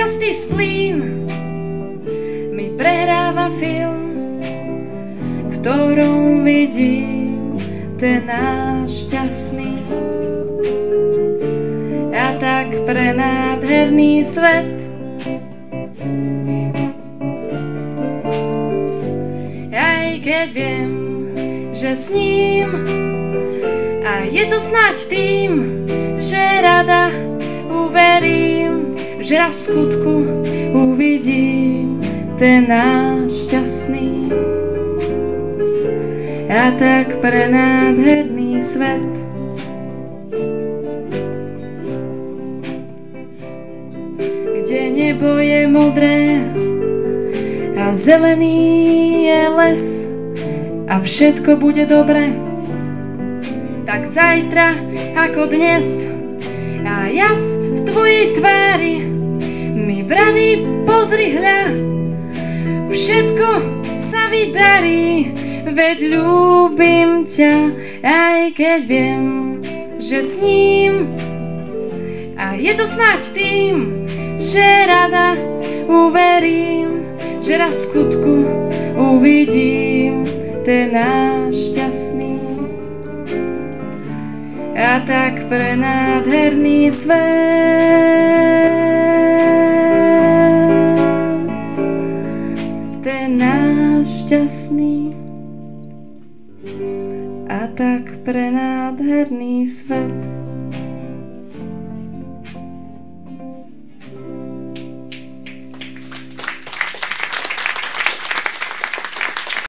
Chrastý splín mi prehráva film, v ktorom vidím ten náš šťastný a tak prenádherný svet. Aj keď viem, že s ním a je to snáď tým, že rada uverím, že raz v skutku uvidím ten náš šťastný a tak prenádherný svet. Kde nebo je modré a zelený je les a všetko bude dobre, tak zajtra ako dnes a jas v tvojej tvári mi vraví pozri hľa, všetko sa vydarí, veď ľúbim ťa, aj keď viem, že s ním a je to snáď tým, že rada uverím, že raz v skutku uvidím ten náš šťastný a tak prenádherný svet. Ten náš šťastný a tak prenádherný svet.